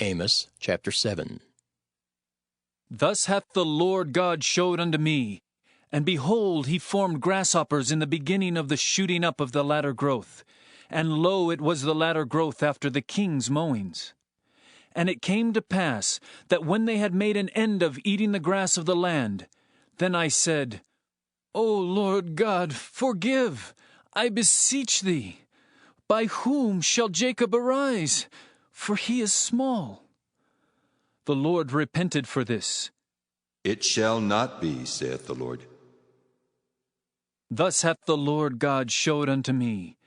Amos chapter 7. Thus hath the Lord God showed unto me, and behold, he formed grasshoppers in the beginning of the shooting up of the latter growth. And lo, it was the latter growth after the king's mowings. And it came to pass, that when they had made an end of eating the grass of the land, then I said, O Lord God, forgive, I beseech thee. By whom shall Jacob arise? For he is small. The Lord repented for this. It shall not be, saith the Lord. Thus hath the Lord God showed unto me.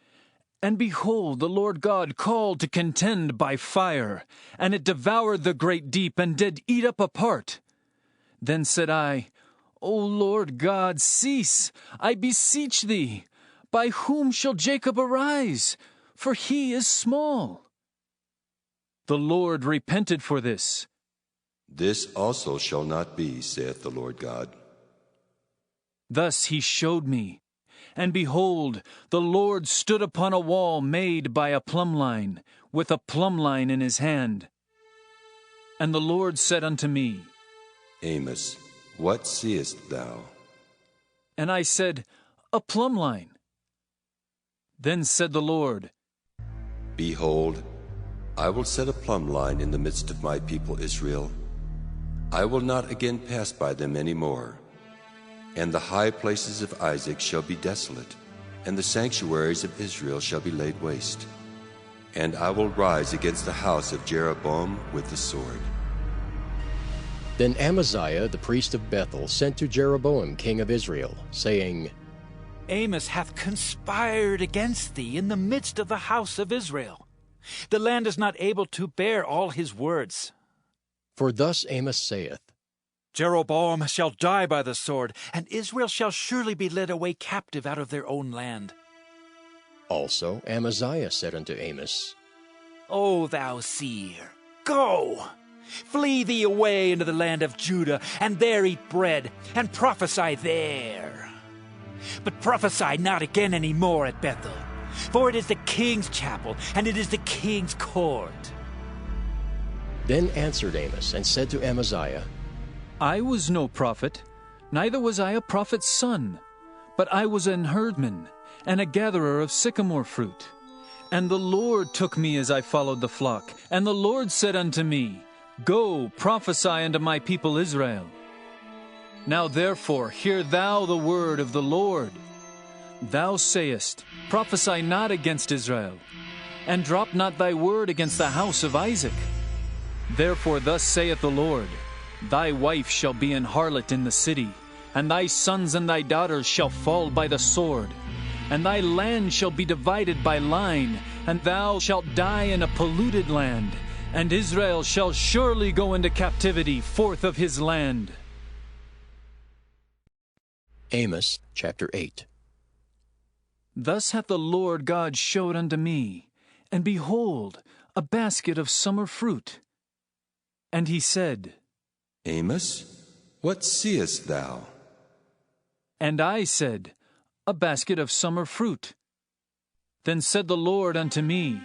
And behold, the Lord God called to contend by fire, and it devoured the great deep, and did eat up a part. Then said I, O Lord God, cease, I beseech thee. By whom shall Jacob arise? For he is small. The Lord repented for this. This also shall not be, saith the Lord God. Thus he showed me. And behold, the Lord stood upon a wall made by a plumb line, with a plumb line in his hand. And the Lord said unto me, Amos, what seest thou? And I said, A plumb line. Then said the Lord, Behold, I will set a plumb line in the midst of my people Israel. I will not again pass by them any more. And the high places of Isaac shall be desolate, and the sanctuaries of Israel shall be laid waste. And I will rise against the house of Jeroboam with the sword. Then Amaziah the priest of Bethel sent to Jeroboam king of Israel, saying, Amos hath conspired against thee in the midst of the house of Israel. The land is not able to bear all his words. For thus Amos saith, Jeroboam shall die by the sword, and Israel shall surely be led away captive out of their own land. Also Amaziah said unto Amos, O thou seer, go! Flee thee away into the land of Judah, and there eat bread, and prophesy there. But prophesy not again any more at Bethel, for it is the king's chapel, and it is the king's court. Then answered Amos, and said to Amaziah, I was no prophet, neither was I a prophet's son, but I was an herdman, and a gatherer of sycamore fruit. And the Lord took me as I followed the flock, and the Lord said unto me, Go, prophesy unto my people Israel. Now therefore hear thou the word of the Lord. Thou sayest, Prophesy not against Israel, and drop not thy word against the house of Isaac. Therefore thus saith the Lord, Thy wife shall be an harlot in the city, and thy sons and thy daughters shall fall by the sword, and thy land shall be divided by line, and thou shalt die in a polluted land, and Israel shall surely go into captivity forth of his land. Amos chapter 8. Thus hath the Lord God showed unto me, and behold, a basket of summer fruit. And he said, Amos, what seest thou? And I said, A basket of summer fruit. Then said the Lord unto me,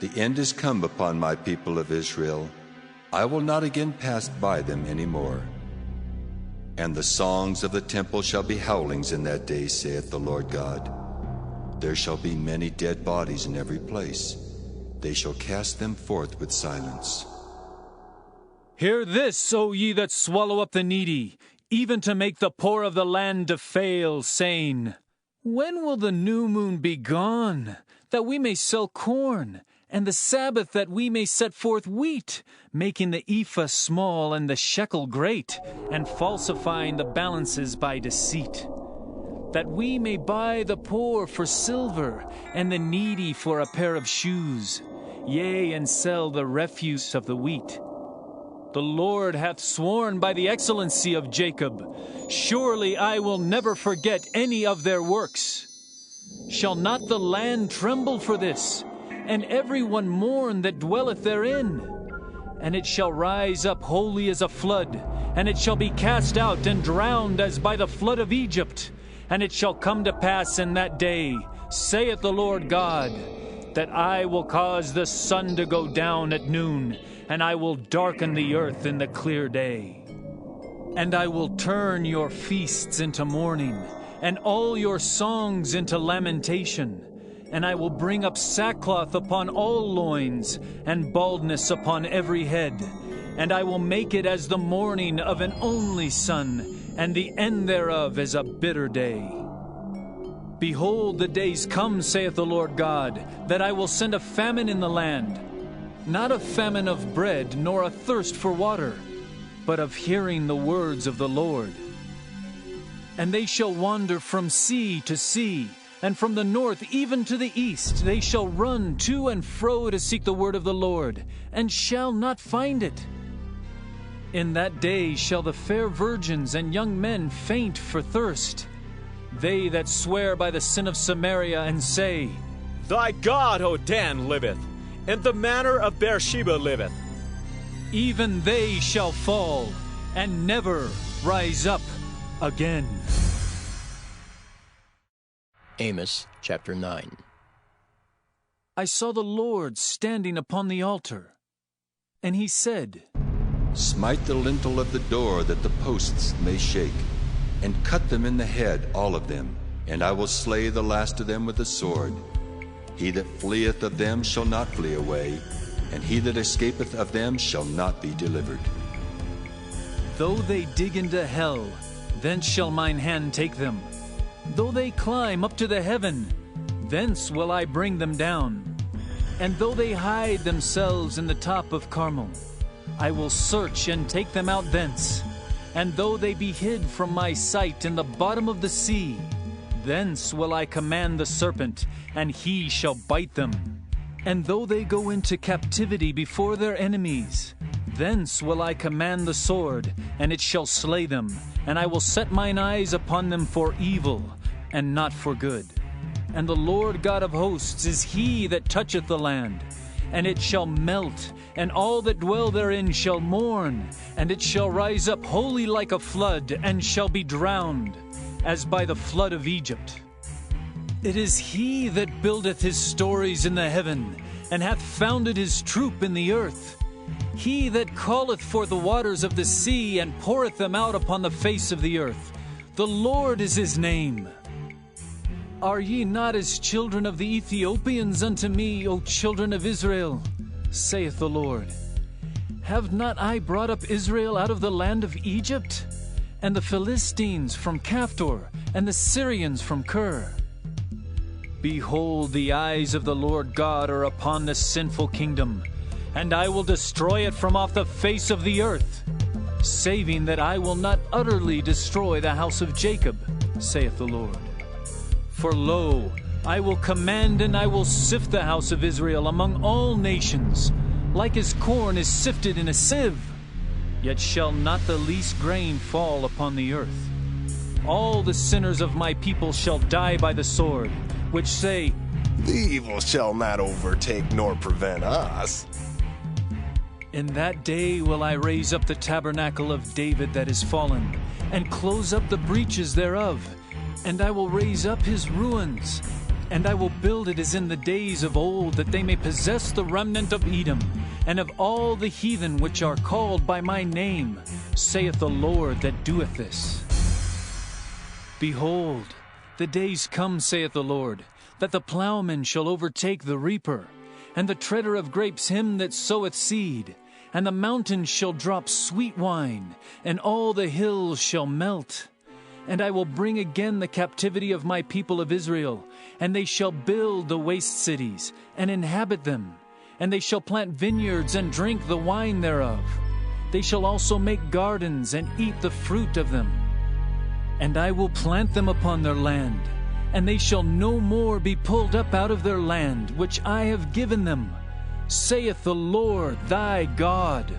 The end is come upon my people of Israel. I will not again pass by them any more. And the songs of the temple shall be howlings in that day, saith the Lord God. There shall be many dead bodies in every place. They shall cast them forth with silence. Hear this, O ye that swallow up the needy, even to make the poor of the land to fail, saying, When will the new moon be gone, that we may sell corn, and the Sabbath that we may set forth wheat, making the ephah small and the shekel great, and falsifying the balances by deceit? That we may buy the poor for silver, and the needy for a pair of shoes, yea, and sell the refuse of the wheat. The Lord hath sworn by the excellency of Jacob, Surely I will never forget any of their works. Shall not the land tremble for this, and every one mourn that dwelleth therein? And it shall rise up wholly as a flood, and it shall be cast out and drowned as by the flood of Egypt. And it shall come to pass in that day, saith the Lord God, that I will cause the sun to go down at noon, and I will darken the earth in the clear day. And I will turn your feasts into mourning, and all your songs into lamentation. And I will bring up sackcloth upon all loins, and baldness upon every head. And I will make it as the mourning of an only son, and the end thereof as a bitter day. Behold, the days come, saith the Lord God, that I will send a famine in the land, not a famine of bread, nor a thirst for water, but of hearing the words of the Lord. And they shall wander from sea to sea, and from the north even to the east. They shall run to and fro to seek the word of the Lord, and shall not find it. In that day shall the fair virgins and young men faint for thirst. They that swear by the sin of Samaria and say, Thy God, O Dan, liveth, and the manor of Beersheba liveth. even they shall fall and never rise up again. Amos chapter 9. I saw the Lord standing upon the altar, and he said, Smite the lintel of the door, that the posts may shake, and cut them in the head, all of them, and I will slay the last of them with the sword. He that fleeth of them shall not flee away, and he that escapeth of them shall not be delivered. Though they dig into hell, thence shall mine hand take them. Though they climb up to the heaven, thence will I bring them down. And though they hide themselves in the top of Carmel, I will search and take them out thence. And though they be hid from my sight in the bottom of the sea, thence will I command the serpent, and he shall bite them. And though they go into captivity before their enemies, thence will I command the sword, and it shall slay them. And I will set mine eyes upon them for evil, and not for good. And the Lord God of hosts is he that toucheth the land. And it shall melt, and all that dwell therein shall mourn. And it shall rise up wholly like a flood, and shall be drowned, as by the flood of Egypt. It is he that buildeth his stories in the heaven, and hath founded his troop in the earth. He that calleth forth the waters of the sea, and poureth them out upon the face of the earth. The Lord is his name. Are ye not as children of the Ethiopians unto me, O children of Israel? Saith the Lord. Have not I brought up Israel out of the land of Egypt? And the Philistines from Caphtor, and the Syrians from Kir? Behold, the eyes of the Lord God are upon this sinful kingdom, and I will destroy it from off the face of the earth, saving that I will not utterly destroy the house of Jacob, saith the Lord. For lo, I will command and I will sift the house of Israel among all nations, like as corn is sifted in a sieve. Yet shall not the least grain fall upon the earth. All the sinners of my people shall die by the sword, which say, The evil shall not overtake nor prevent us. In that day will I raise up the tabernacle of David that is fallen, and close up the breaches thereof. And I will raise up his ruins, and I will build it as in the days of old, that they may possess the remnant of Edom, and of all the heathen which are called by my name, saith the Lord that doeth this. Behold, the days come, saith the Lord, that the plowman shall overtake the reaper, and the treader of grapes him that soweth seed. And the mountains shall drop sweet wine, and all the hills shall melt. And I will bring again the captivity of my people of Israel, and they shall build the waste cities, and inhabit them. And they shall plant vineyards, and drink the wine thereof. They shall also make gardens, and eat the fruit of them. And I will plant them upon their land, and they shall no more be pulled up out of their land, which I have given them, saith the Lord thy God.